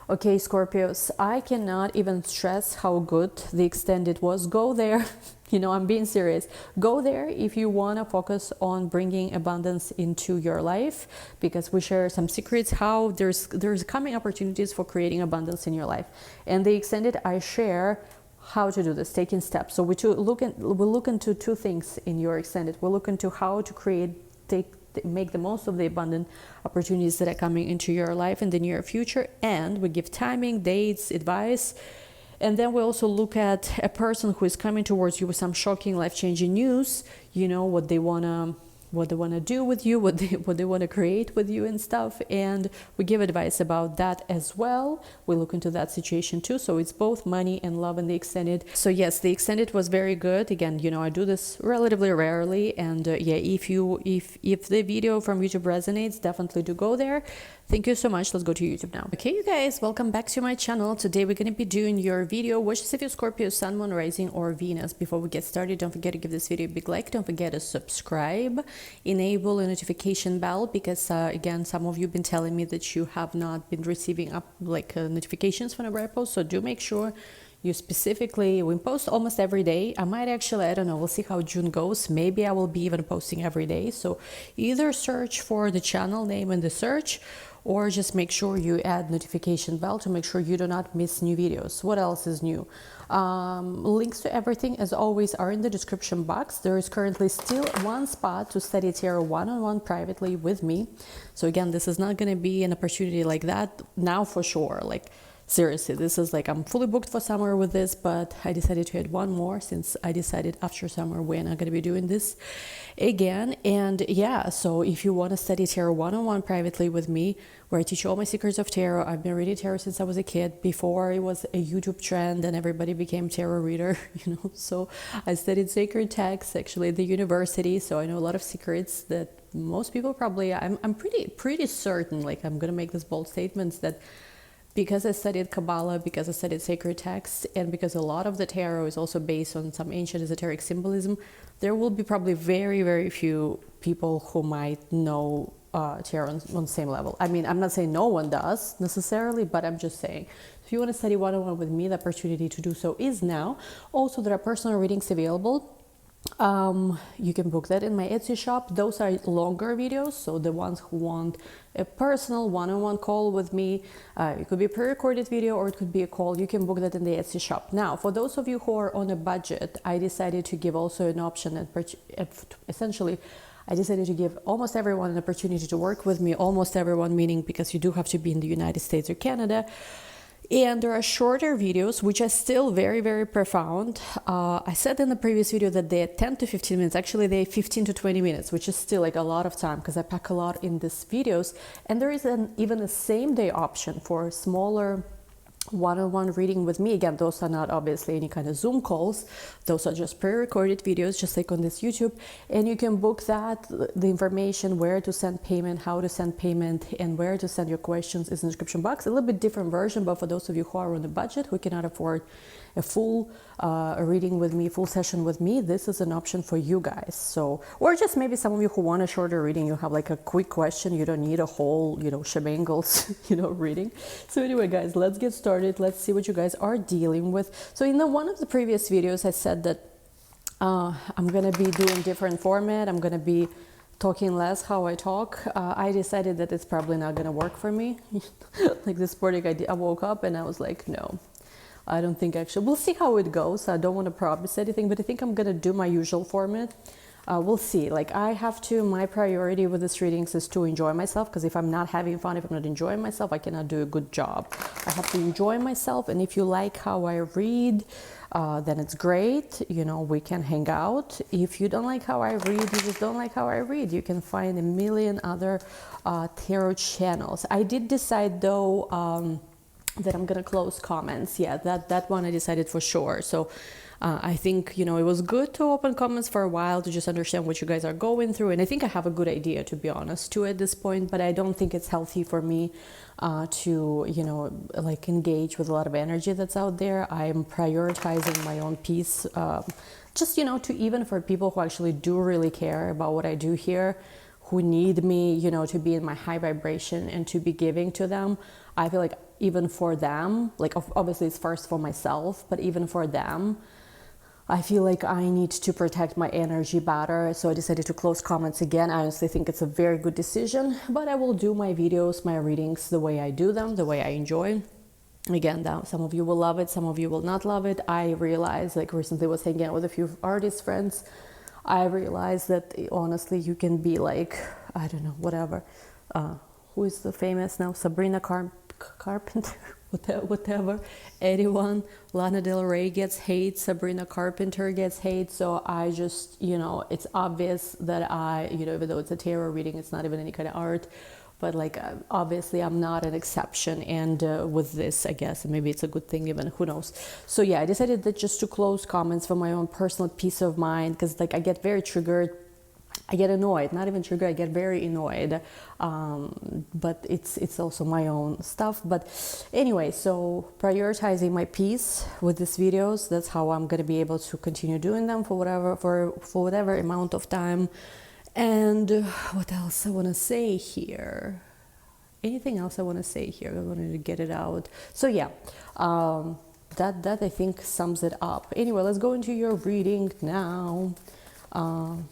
Okay, Scorpios, I cannot even stress how good the extended was. Go there. I'm being serious. Go there if you want to focus on bringing abundance into your life, because we share some secrets how there's coming opportunities for creating abundance in your life. And the extended, I share how to do this, taking steps. So we'll look into two things in your extended. We'll look into how to make the most of the abundant opportunities that are coming into your life in the near future, and we give timing, dates, advice. And then we also look at a person who is coming towards you with some shocking, life-changing news, what they want to do with you, what they want to create with you and stuff. And we give advice about that as well. We look into that situation too. So it's both money and love in the extended. So yes, the extended was very good. Again, I do this relatively rarely. And if the video from YouTube resonates, definitely do go there. Thank you so much. Let's go to YouTube now. Okay, you guys, welcome back to my channel. Today we're going to be doing your video, which is if you're Scorpio, Sun, Moon, Rising, or Venus. Before we get started, don't forget to give this video a big like. Don't forget to subscribe. Enable a notification bell, because again, some of you have been telling me that you have not been receiving notifications whenever I post. So do make sure we post almost every day. I might actually, I don't know, we'll see how June goes. Maybe I will be even posting every day. So either search for the channel name in the search, or just make sure you add notification bell to make sure you do not miss new videos. What else is new? Links to everything, as always, are in the description box. There is currently still one spot to study tarot one-on-one privately with me. So again, this is not going to be an opportunity like that now for sure. Seriously, this is I'm fully booked for summer with this, but I decided to add one more since I decided after summer we're not going to be doing this again. And yeah, so if you want to study tarot one-on-one privately with me, where I teach you all my secrets of tarot. I've been reading tarot since I was a kid, before it was a YouTube trend and everybody became tarot reader, So I studied sacred texts actually at the university, so I know a lot of secrets that most people probably, I'm pretty certain, I'm going to make this bold statements that because I studied Kabbalah, because I studied sacred texts, and because a lot of the tarot is also based on some ancient esoteric symbolism, there will be probably very, very few people who might know tarot on the same level. I mean, I'm not saying no one does necessarily, but I'm just saying, if you want to study one-on-one with me, the opportunity to do so is now. Also, there are personal readings available. You can book that in my Etsy shop. Those are longer videos, so the ones who want a personal one-on-one call with me, it could be a pre-recorded video or it could be a call. You can book that in the Etsy shop. Now, for those of you who are on a budget, I decided to give also an option, and essentially I decided to give almost everyone an opportunity to work with me. Almost everyone, meaning because you do have to be in the United States or Canada. And there are shorter videos, which are still very, very profound. I said in the previous video that they are 10 to 15 minutes. Actually, they are 15 to 20 minutes, which is still a lot of time because I pack a lot in these videos. And there is even a same-day option for smaller one-on-one reading with me. Again, those are not obviously any kind of Zoom calls. Those are just pre-recorded videos, just like on this YouTube. And you can book that. The information, where to send payment, how to send payment, and where to send your questions is in the description box. A little bit different version, but for those of you who are on a budget, who cannot afford a full reading with me, full session with me, this is an option for you guys. So, or just maybe some of you who want a shorter reading, you have a quick question, you don't need a whole, shebangles, reading. So anyway, guys, let's get started. Let's see what you guys are dealing with. So in one of the previous videos, I said that I'm going to be doing different format. I'm going to be talking less how I talk. I decided that it's probably not going to work for me. This morning I woke up and I was like, no. I don't think actually, we'll see how it goes. I don't want to promise anything, but I think I'm going to do my usual format. We'll see. My priority with these readings is to enjoy myself, because if I'm not having fun, if I'm not enjoying myself, I cannot do a good job. I have to enjoy myself. And if you like how I read, then it's great. We can hang out. If you don't like how I read, you just don't like how I read. You can find a million other tarot channels. I did decide though, that I'm gonna close comments. Yeah, that one I decided for sure. So I think, it was good to open comments for a while to just understand what you guys are going through. And I think I have a good idea, to be honest, too, at this point, but I don't think it's healthy for me to, engage with a lot of energy that's out there. I'm prioritizing my own peace, just, to even for people who actually do really care about what I do here, who need me, to be in my high vibration and to be giving to them. I feel like even for them, like obviously it's first for myself, but even for them, I feel like I need to protect my energy better. So I decided to close comments again. I honestly think it's a very good decision, but I will do my videos, my readings the way I do them, the way I enjoy. Again, some of you will love it, some of you will not love it. I realized, like recently was hanging out with a few artist friends, I realized that honestly you can be like, I don't know, whatever. Who is the famous now? Sabrina Carpenter, whatever. Anyone. Lana Del Rey gets hate, Sabrina Carpenter gets hate. So I just, it's obvious that I, even though it's a tarot reading, it's not even any kind of art. But like, obviously I'm not an exception. And with this, I guess, maybe it's a good thing even, who knows. So yeah, I decided that just to close comments for my own personal peace of mind, because like I get very triggered. I get annoyed, not even triggered, I get very annoyed. But it's also my own stuff. But anyway, so prioritizing my peace with these videos, that's how I'm going to be able to continue doing them for whatever amount of time. And what else I want to say here? Anything else I want to say here? I wanted to get it out. So yeah, that I think sums it up. Anyway, let's go into your reading now.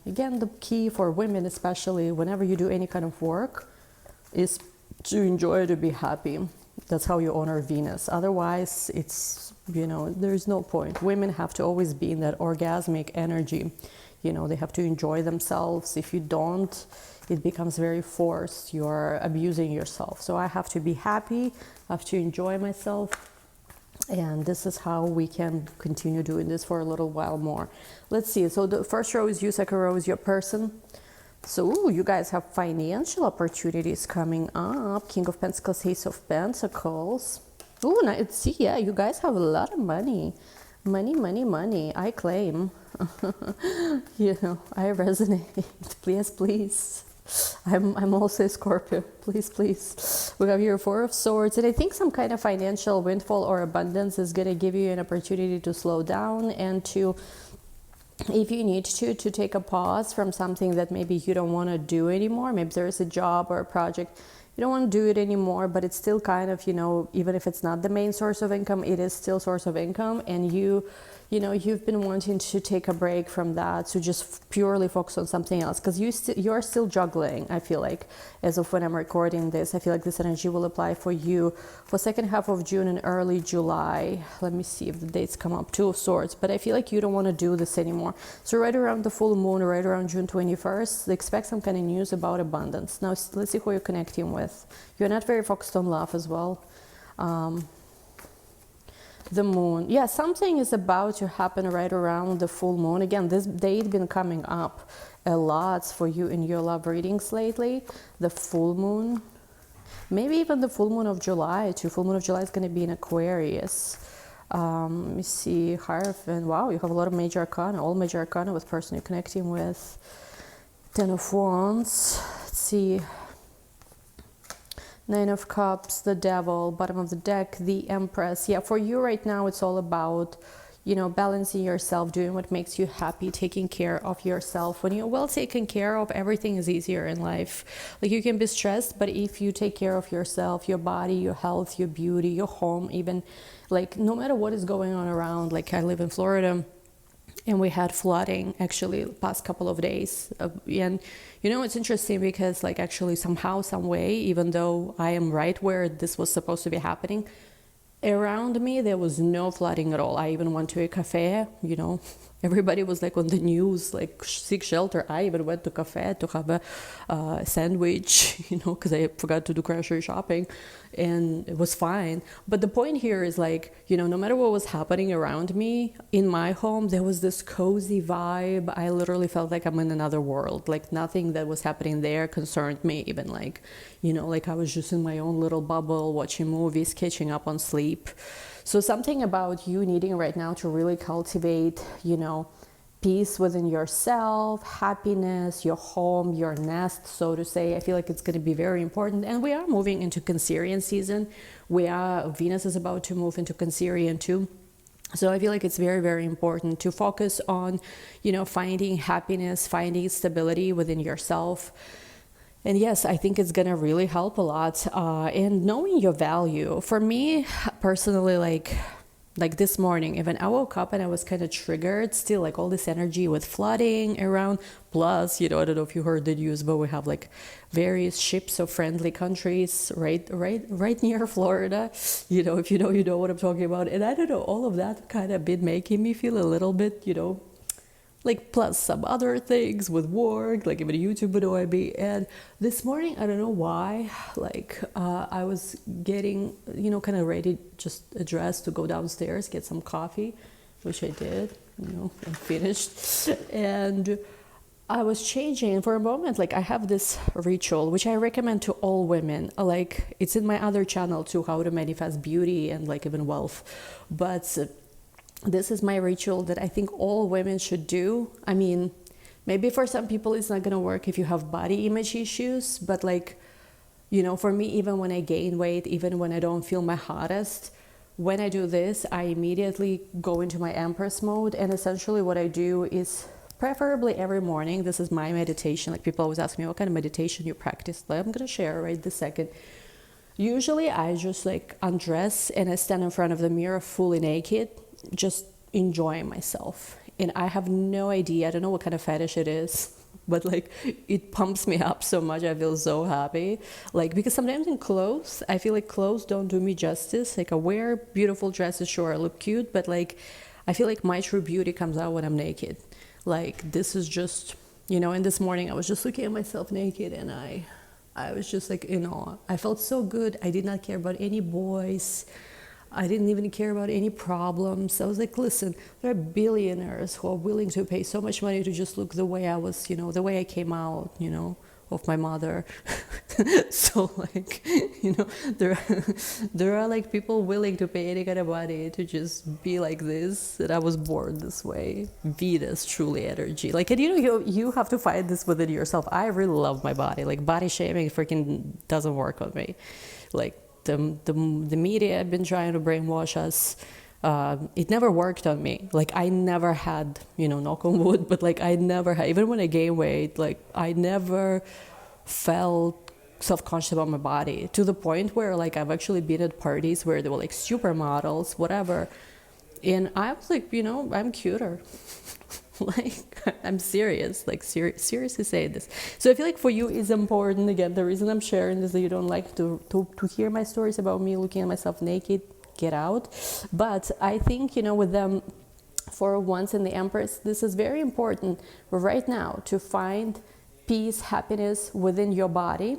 Again, the key for women, especially whenever you do any kind of work, is to enjoy, to be happy. That's how you honor Venus. Otherwise, it's, there's no point. Women have to always be in that orgasmic energy. They have to enjoy themselves. If you don't, it becomes very forced. You're abusing yourself. So I have to be happy. I have to enjoy myself. And this is how we can continue doing this for a little while more. Let's see. So the first row is you, second row is your person. So you guys have financial opportunities coming up. King of Pentacles, Ace of Pentacles. Oh, let's see. Yeah, you guys have a lot of money. Money, money, money. I claim. I resonate. Please, please. I'm also a Scorpio. Please, please. We have here Four of Swords. And I think some kind of financial windfall or abundance is going to give you an opportunity to slow down and to, if you need to take a pause from something that maybe you don't want to do anymore. Maybe there is a job or a project. You don't want to do it anymore, but it's still kind of, even if it's not the main source of income, it is still source of income. And you've been wanting to take a break from that, to just purely focus on something else, because you're still juggling. I feel like, as of when I'm recording this, I feel like this energy will apply for you for second half of June and early July. Let me see if the dates come up. Two of Swords. But I feel like you don't want to do this anymore. So right around the full moon, right around June 21st, expect some kind of news about abundance. Now let's see who you're connecting with. You're not very focused on love as well. The moon, yeah, something is about to happen right around the full moon. Again, this date been coming up a lot for you in your love readings lately. The full moon, maybe even the full moon of July too. Full moon of July is going to be in Aquarius. Let me see, Hierophant. Wow, you have a lot of major arcana, all major arcana with person you're connecting with. Ten of Wands. Let's see. Nine of Cups, the Devil, bottom of the deck, the Empress. Yeah, for you right now, it's all about, balancing yourself, doing what makes you happy, taking care of yourself. When you're well taken care of, everything is easier in life. Like, you can be stressed, but if you take care of yourself, your body, your health, your beauty, your home, even, like, no matter what is going on around, like, I live in Florida, and we had flooding actually past couple of days. And it's interesting because, like, actually somehow, some way, even though I am right where this was supposed to be happening, around me there was no flooding at all. I even went to a cafe, everybody was like on the news, like seek shelter. I even went to a cafe to have a sandwich, because I forgot to do grocery shopping, and it was fine. But the point here is, like, no matter what was happening around me in my home, there was this cozy vibe. I literally felt like I'm in another world. Like, nothing that was happening there concerned me, even, like, like I was just in my own little bubble, watching movies, catching up on sleep. So something about you needing right now to really cultivate, peace within yourself, happiness, your home, your nest, so to say. I feel like it's going to be very important. And we are moving into Cancerian season. Venus is about to move into Cancerian too. So I feel like it's very, very important to focus on, finding happiness, finding stability within yourself. And yes, I think it's gonna really help a lot. And knowing your value, for me personally, like this morning, even I woke up and I was kind of triggered still, like all this energy with flooding around. Plus, I don't know if you heard the news, but we have like various ships of friendly countries right near Florida. If you know what I'm talking about. And I don't know, all of that kind of been making me feel a little bit, like plus some other things with work, like even YouTube video IB. And this morning, I don't know why, I was getting, kind of ready, just dressed to go downstairs, get some coffee, which I did, and finished. And I was changing for a moment. Like I have this ritual, which I recommend to all women. Like it's in my other channel too, how to manifest beauty and like even wealth. But this is my ritual that I think all women should do. I mean, maybe for some people it's not gonna work if you have body image issues, but for me, even when I gain weight, even when I don't feel my hottest, when I do this, I immediately go into my Empress mode. And essentially what I do is, preferably every morning, this is my meditation. Like people always ask me, what kind of meditation you practice? I'm gonna share right this second. Usually I just like undress and I stand in front of the mirror fully naked, just enjoying myself. And I have no idea, I don't know what kind of fetish it is, but like it pumps me up so much. I feel so happy, like, because sometimes in clothes, I feel like clothes don't do me justice. Like I wear beautiful dresses, sure, I look cute, but like I feel like my true beauty comes out when I'm naked. Like this is just, and this morning I was just looking at myself naked and I was just like in awe. I felt so good. I did not care about any boys. I didn't even care about any problems. I was like, listen, there are billionaires who are willing to pay so much money to just look the way I was, the way I came out, of my mother. So like, there are like people willing to pay any kind of money to just be like this, that I was born this way. Venus, truly energy. Like, and you have to find this within yourself. I really love my body. Like body shaming freaking doesn't work on me. Like, the media have been trying to brainwash us. It never worked on me. Like I never had, knock on wood, but like I never had, even when I gained weight, like I never felt self-conscious about my body, to the point where like I've actually been at parties where they were like supermodels, whatever. And I was like, I'm cuter. Like I'm serious, like seriously say this. So I feel like for you is important. Again, the reason I'm sharing this is that you don't like to hear my stories about me looking at myself naked. Get out. But I think, with them, for once in the Empress, this is very important right now to find peace, happiness within your body,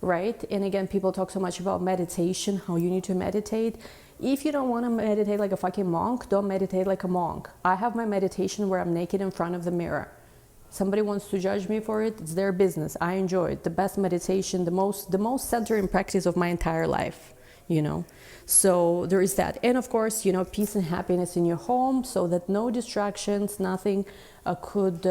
right? And again, people talk so much about meditation, how you need to meditate. If you don't want to meditate like a fucking monk, don't meditate like a monk. I have my meditation where I'm naked in front of the mirror. Somebody wants to judge me for it, it's their business. I enjoy it. The best meditation, the most centering practice of my entire life, So there is that. And of course, peace and happiness in your home, so that no distractions, nothing could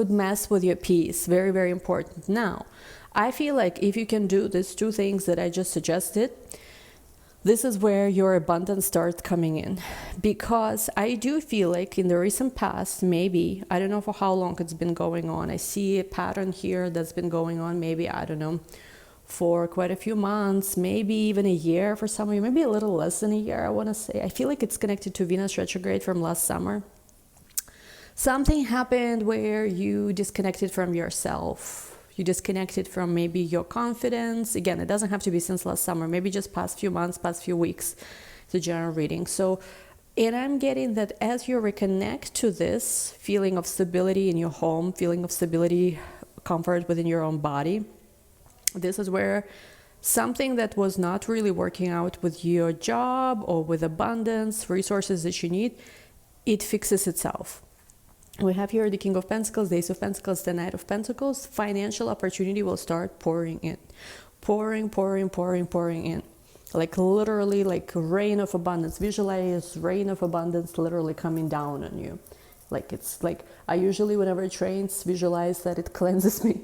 mess with your peace. Very, very important. Now, I feel like if you can do these two things that I just suggested, this is where your abundance starts coming in. Because I do feel like in the recent past, maybe, I don't know for how long it's been going on. I see a pattern here that's been going on, maybe, I don't know, for quite a few months, maybe even a year for some of you, maybe a little less than a year, I want to say. I feel like it's connected to Venus retrograde from last summer. Something happened where you disconnected from yourself. You disconnected from maybe your confidence. Again, it doesn't have to be since last summer, maybe just past few months, past few weeks, the general reading. So, and I'm getting that as you reconnect to this feeling of stability in your home, feeling of stability, comfort within your own body, this is where something that was not really working out with your job or with abundance, resources that you need, it fixes itself. We have here the King of Pentacles, the Ace of Pentacles, the Knight of Pentacles. Financial opportunity will start pouring in. Pouring in. Like literally like rain of abundance. Visualize rain of abundance literally coming down on you. Like it's like I usually, whenever it rains, visualize that it cleanses me,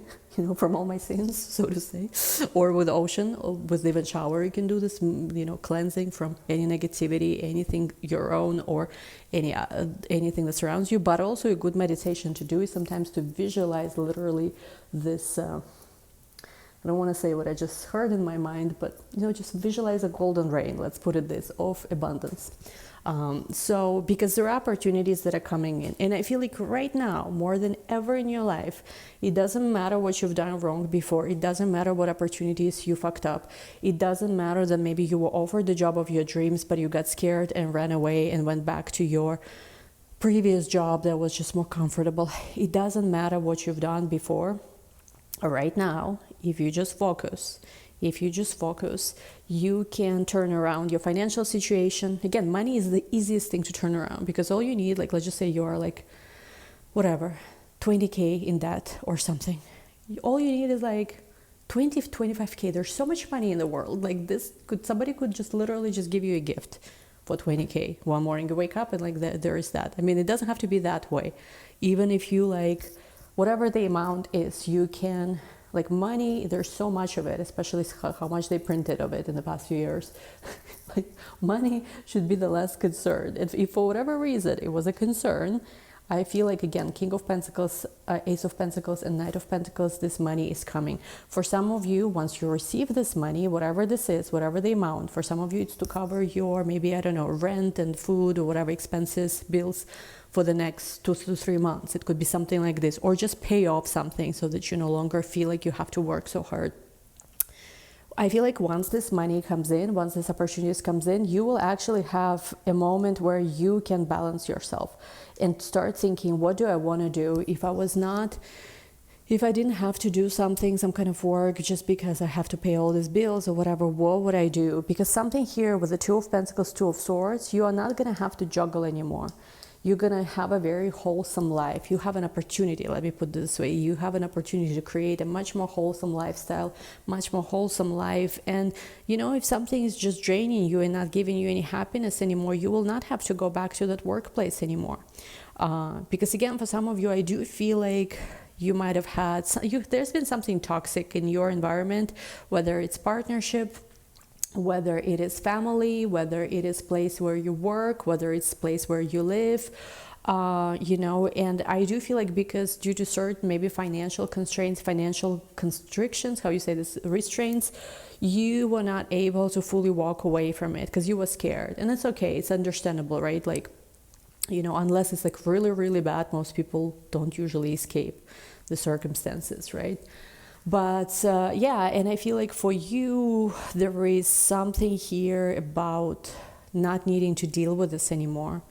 from all my sins, so to say. Or with ocean, or with even shower, you can do this, cleansing from any negativity, anything your own, or anything that surrounds you. But also a good meditation to do is sometimes to visualize literally this. I don't want to say what I just heard in my mind, but just visualize a golden rain. Let's put it this, of abundance. So because there are opportunities that are coming in, and I feel like right now more than ever in your life, it doesn't matter what you've done wrong before. It doesn't matter what opportunities you fucked up. It doesn't matter that maybe you were offered the job of your dreams, but you got scared and ran away and went back to your previous job that was just more comfortable. It doesn't matter what you've done before. Right now, if you just focus, you can turn around your financial situation. Again, money is the easiest thing to turn around, because all you need, like, let's just say you're like, whatever, 20K in debt or something. All you need is like 20, 25K. There's so much money in the world. Like somebody could just literally just give you a gift for 20K. One morning you wake up and like there is that. I mean, it doesn't have to be that way. Even if you like, whatever the amount is, you can, like money, there's so much of it, especially how much they printed of it in the past few years. Like money should be the less concern. If for whatever reason it was a concern, I feel like, again, King of Pentacles, Ace of Pentacles, and Knight of Pentacles, this money is coming. For some of you, once you receive this money, whatever this is, whatever the amount, for some of you, it's to cover your, maybe, I don't know, rent and food or whatever expenses, bills for the next 2 to 3 months. It could be something like this, or just pay off something so that you no longer feel like you have to work so hard. I feel like once this money comes in, once this opportunity comes in, you will actually have a moment where you can balance yourself and start thinking, what do I want to do? If I didn't have to do something, some kind of work, just because I have to pay all these bills or whatever, what would I do? Because something here with the Two of Pentacles, Two of Swords, you are not going to have to juggle anymore. You're going to have a very wholesome life. You have an opportunity, let me put it this way. You have an opportunity to create a much more wholesome lifestyle, much more wholesome life. And, if something is just draining you and not giving you any happiness anymore, you will not have to go back to that workplace anymore. Because again, for some of you, I do feel like you might have had, there's been something toxic in your environment, whether it's partnership, whether it is family, whether it is place where you work, whether it's place where you live, and I do feel like, because due to certain maybe financial constraints, financial constrictions, how you say this, restraints, you were not able to fully walk away from it because you were scared. And it's okay, it's understandable, right? Like, unless it's like really, really bad, most people don't usually escape the circumstances, right? But and I feel like for you, there is something here about not needing to deal with this anymore.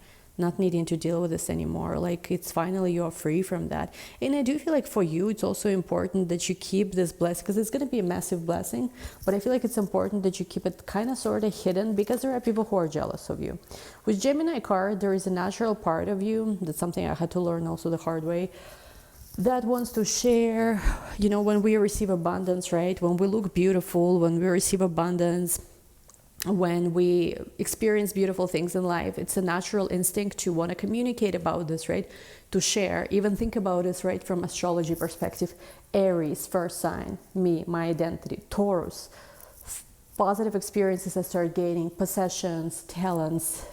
Like, it's finally, you're free from that. And I do feel like for you, it's also important that you keep this blessing, because it's going to be a massive blessing. But I feel like it's important that you keep it kind of sort of hidden, because there are people who are jealous of you. With Gemini card, there is a natural part of you. That's something I had to learn also the hard way, that wants to share, when we receive abundance, right? When we look beautiful, when we receive abundance, when we experience beautiful things in life, it's a natural instinct to want to communicate about this, right? To share, even think about this, right? From astrology perspective, Aries, first sign, me, my identity, Taurus, positive experiences I start gaining, possessions, talents,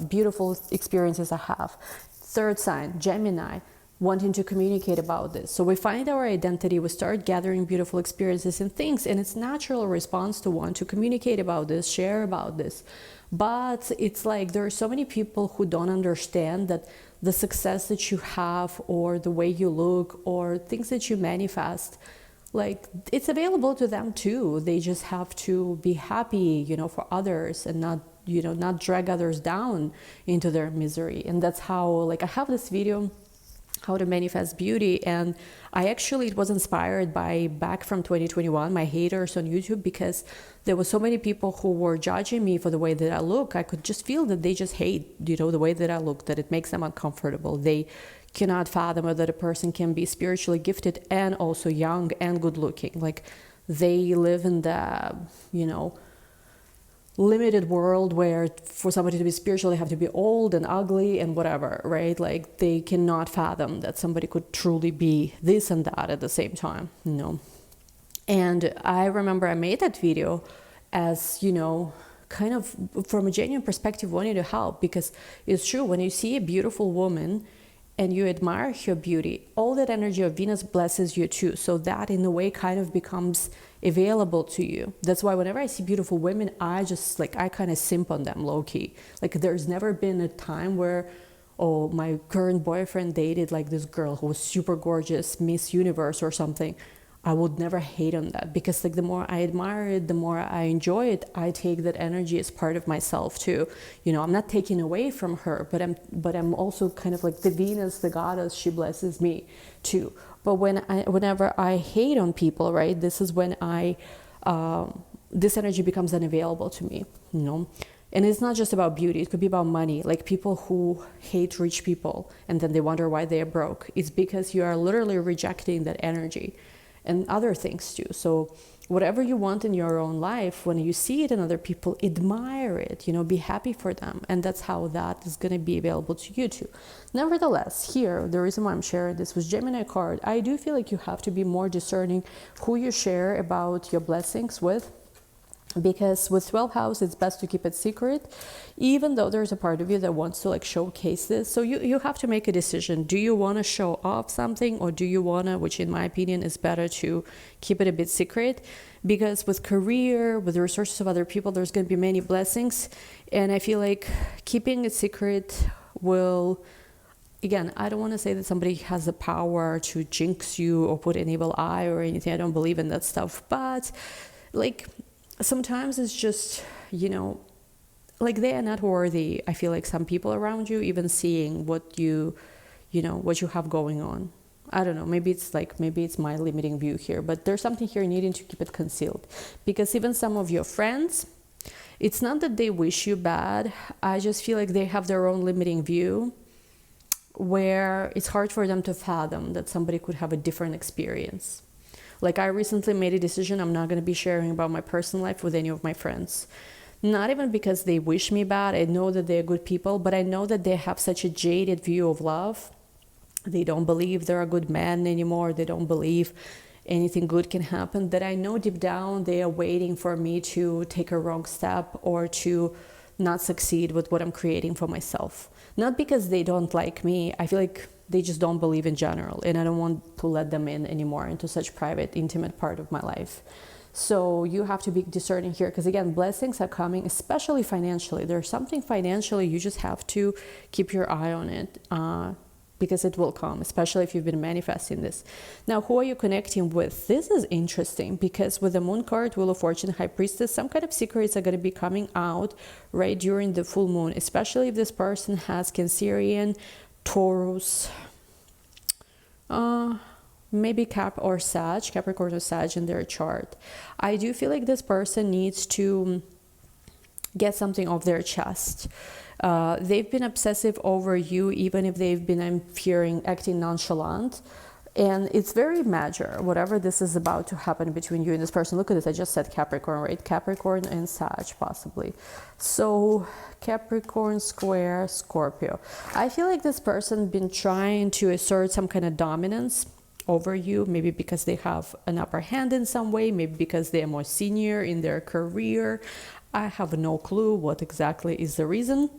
beautiful experiences I have. Third sign, Gemini, wanting to communicate about this. So we find our identity, we start gathering beautiful experiences and things, and it's natural response to want to communicate about this, share about this. But it's like there are so many people who don't understand that the success that you have, or the way you look, or things that you manifest, like, it's available to them too. They just have to be happy, for others, and not drag others down into their misery. And that's how, like, I have this video, how to manifest beauty, and it was inspired by back from 2021, my haters on YouTube, because there were so many people who were judging me for the way that I look. I could just feel that they just hate, the way that I look, that it makes them uncomfortable. They cannot fathom that a person can be spiritually gifted and also young and good looking. Like, they live in the, limited world where for somebody to be spiritual they have to be old and ugly and whatever, right? Like they cannot fathom that somebody could truly be this and that at the same time, you know. And I remember I made that video as, you know, kind of from a genuine perspective, wanting to help, because it's true, when you see a beautiful woman and you admire her beauty, all that energy of Venus blesses you too. So that in a way kind of becomes available to you. That's why whenever I see beautiful women, I just like, I kind of simp on them low key. Like there's never been a time where, oh, my current boyfriend dated like this girl who was super gorgeous, Miss Universe or something. I would never hate on that, because like the more I admire it, the more I enjoy it, I take that energy as part of myself too. You know, I'm not taking away from her, but I'm also kind of like the Venus, the goddess, she blesses me too. But whenever I hate on people, right, this is when this energy becomes unavailable to me, you know. And it's not just about beauty, it could be about money. Like people who hate rich people and then they wonder why they are broke. It's because you are literally rejecting that energy. And other things too. So whatever you want in your own life, when you see it in other people, admire it, you know, be happy for them. And that's how that is going to be available to you too. Nevertheless, here, the reason why I'm sharing this with Gemini card, I do feel like you have to be more discerning who you share about your blessings with. Because with 12th house, it's best to keep it secret, even though there's a part of you that wants to like showcase this. So you have to make a decision. Do you want to show off something, or do you want to, which in my opinion is better to keep it a bit secret? Because with career, with the resources of other people, there's going to be many blessings. And I feel like keeping it secret will, again, I don't want to say that somebody has the power to jinx you or put an evil eye or anything. I don't believe in that stuff. But like, sometimes it's just, you know, like they are not worthy. I feel like some people around you even seeing what you know, what you have going on. I don't know, maybe it's my limiting view here, but there's something here needing to keep it concealed. Because even some of your friends, it's not that they wish you bad. I just feel like they have their own limiting view where it's hard for them to fathom that somebody could have a different experience. Like I recently made a decision, I'm not going to be sharing about my personal life with any of my friends. Not even because they wish me bad, I know that they're good people, but I know that they have such a jaded view of love. They don't believe there are good men anymore, they don't believe anything good can happen, that I know deep down they are waiting for me to take a wrong step or to not succeed with what I'm creating for myself. Not because they don't like me, I feel like they just don't believe in general, and I don't want to let them in anymore into such private, intimate part of my life. So you have to be discerning here, because again, blessings are coming, especially financially. There's something financially, you just have to keep your eye on it, because it will come, especially if you've been manifesting this. Now, who are you connecting with? This is interesting, because with the Moon card, Wheel of Fortune, High Priestess, some kind of secrets are going to be coming out right during the full moon, especially if this person has Cancerian, Taurus, maybe Capricorn or Sag in their chart. I do feel like this person needs to get something off their chest. They've been obsessive over you, even if they've been, I'm fearing, acting nonchalant. And it's very major, whatever this is about to happen between you and this person. Look at this, I just said Capricorn, right? Capricorn and Sag, possibly. So Capricorn square Scorpio. I feel like this person been trying to assert some kind of dominance over you, maybe because they have an upper hand in some way, maybe because they are more senior in their career. I have no clue what exactly is the reason.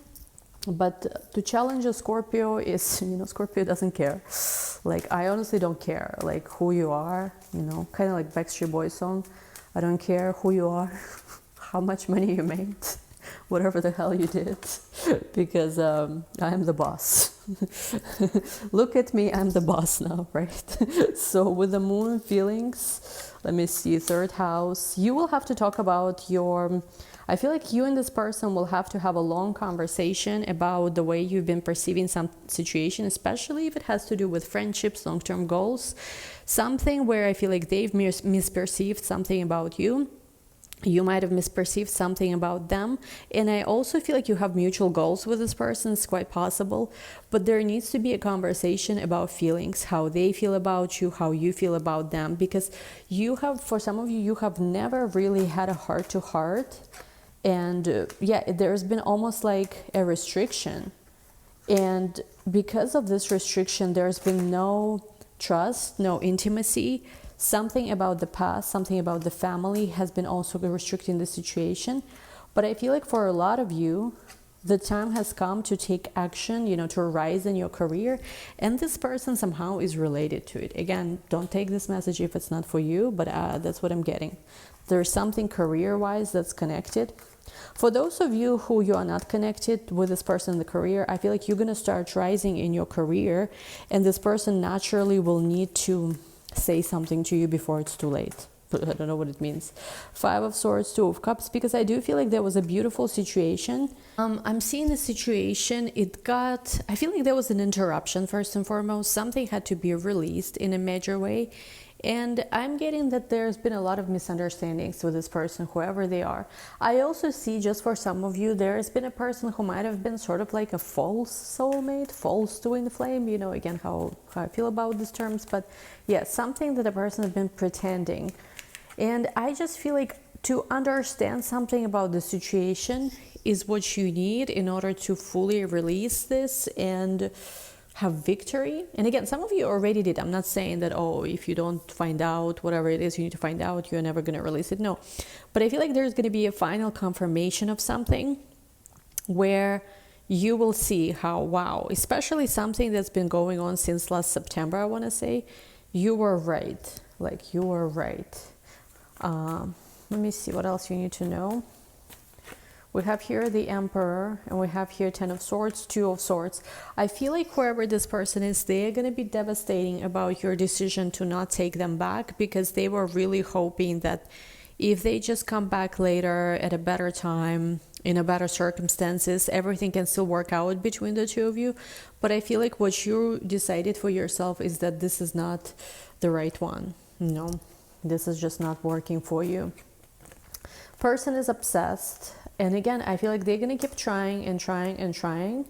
But to challenge a Scorpio is, you know, Scorpio doesn't care. Like, I honestly don't care, like, who you are, you know, kind of like Backstreet Boys song. I don't care who you are, how much money you made, whatever the hell you did, because I am the boss. Look at me, I'm the boss now, right? So with the moon feelings, let me see, 3rd house, you will have to talk about your... I feel like you and this person will have to have a long conversation about the way you've been perceiving some situation, especially if it has to do with friendships, long-term goals, something where I feel like they've misperceived something about you. You might have misperceived something about them. And I also feel like you have mutual goals with this person. It's quite possible. But there needs to be a conversation about feelings, how they feel about you, how you feel about them. Because you have, for some of you, you have never really had a heart-to-heart. And yeah, there's been almost like a restriction. And because of this restriction, there's been no trust, no intimacy. Something about the past, something about the family has been also restricting the situation. But I feel like for a lot of you, the time has come to take action, to rise in your career. And this person somehow is related to it. Again, don't take this message if it's not for you, but that's what I'm getting. There's something career-wise that's connected. For those of you who you are not connected with this person in the career, I feel like you're going to start rising in your career, and this person naturally will need to say something to you before it's too late. I don't know what it means. 5 of Swords, 2 of Cups, because I do feel like there was a beautiful situation. I'm seeing the situation, I feel like there was an interruption first and foremost. Something had to be released in a major way. And I'm getting that there's been a lot of misunderstandings with this person, whoever they are. I also see, just for some of you, there's been a person who might have been sort of like a false soulmate, false twin flame, again, how I feel about these terms. But yeah, something that a person has been pretending. And I just feel like to understand something about the situation is what you need in order to fully release this and have victory. And again, some of you already did. I'm not saying that, if you don't find out whatever it is you need to find out, you're never going to release it. No. But I feel like there's going to be a final confirmation of something where you will see how, wow, especially something that's been going on since last September, I want to say, you were right. Like, you were right. Let me see what else you need to know. We have here the Emperor, and we have here 10 of Swords, 2 of Swords. I feel like whoever this person is, they're going to be devastating about your decision to not take them back, because they were really hoping that if they just come back later at a better time, in a better circumstances, everything can still work out between the two of you. But I feel like what you decided for yourself is that this is not the right one. No, this is just not working for you. Person is obsessed. And again, I feel like they're going to keep trying and trying and trying.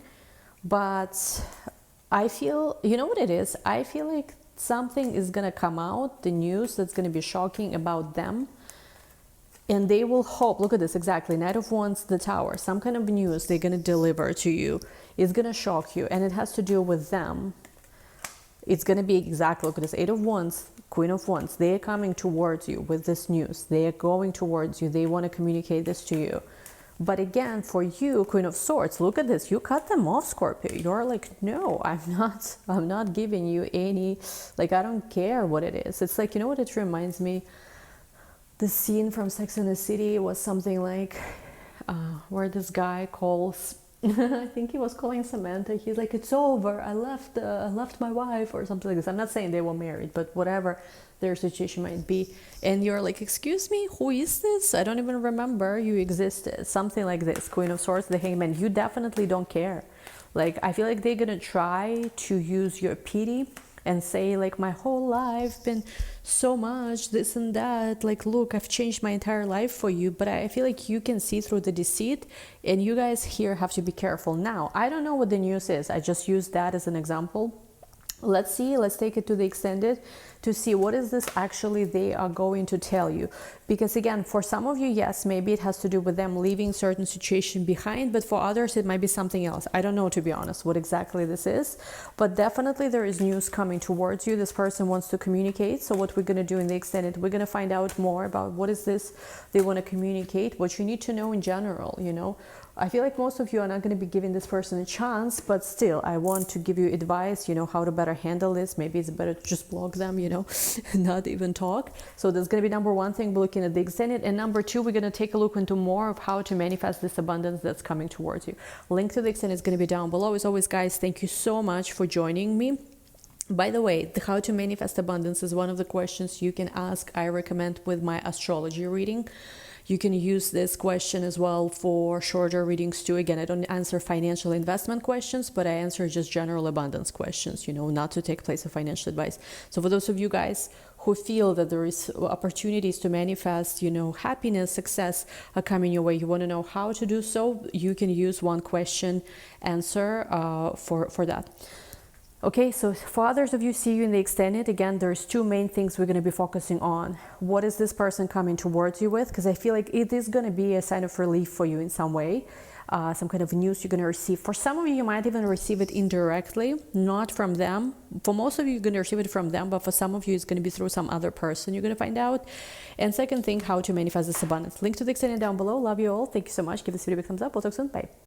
But I feel, you know what it is? I feel like something is going to come out, the news that's going to be shocking about them. And they will hope, look at this, exactly, Knight of Wands, the Tower, some kind of news they're going to deliver to you. It's going to shock you, and it has to do with them. It's going to be exactly, look at this, 8 of Wands, Queen of Wands. They are coming towards you with this news. They are going towards you. They want to communicate this to you. But again, for you, Queen of Swords, look at this. You cut them off, Scorpio. You're like, no, I'm not giving you any, like, I don't care what it is. It's like, you know what it reminds me? The scene from Sex and the City was something like where this guy calls, I think he was calling Samantha. He's like, it's over. I left my wife, or something like this. I'm not saying they were married, but whatever their situation might be. And you're like, excuse me, who is this? I don't even remember you existed. Something like this. Queen of Swords, the Hangman. You definitely don't care. Like, I feel like they're gonna try to use your pity and say, like, my whole life been so much this and that, like, look, I've changed my entire life for you. But I feel like you can see through the deceit, and you guys here have to be careful. Now, I don't know what the news is. I just used that as an example. Let's see, let's take it to the extended to see what is this actually they are going to tell you. Because again, for some of you, yes, maybe it has to do with them leaving certain situation behind, but for others it might be something else. I don't know, to be honest, what exactly this is, but definitely there is news coming towards you. This person wants to communicate. So what we're going to do in the extended, we're going to find out more about what is this they want to communicate, what you need to know in general, you know. I feel like most of you are not going to be giving this person a chance, but still, I want to give you advice, you know, how to better handle this. Maybe it's better to just block them, you know, not even talk. So that's going to be number one thing, we're looking at the extended. And number two, we're going to take a look into more of how to manifest this abundance that's coming towards you. Link to the extended is going to be down below. As always, guys, thank you so much for joining me. By the way, the how to manifest abundance is one of the questions you can ask, I recommend, with my astrology reading. You can use this question as well for shorter readings too. Again, I don't answer financial investment questions, but I answer just general abundance questions, you know, not to take place of financial advice. So for those of you guys who feel that there is opportunities to manifest, you know, happiness, success are coming your way, you want to know how to do so, you can use one question answer for that. Okay, so for others of you, see you in the extended. Again, there's two main things we're going to be focusing on. What is this person coming towards you with? Because I feel like it is going to be a sign of relief for you in some way. Some kind of news you're going to receive. For some of you, you might even receive it indirectly, not from them. For most of you, you're going to receive it from them, but for some of you, it's going to be through some other person you're going to find out. And second thing, how to manifest this abundance. Link to the extended down below. Love you all. Thank you so much. Give this video a big thumbs up. We'll talk soon. Bye.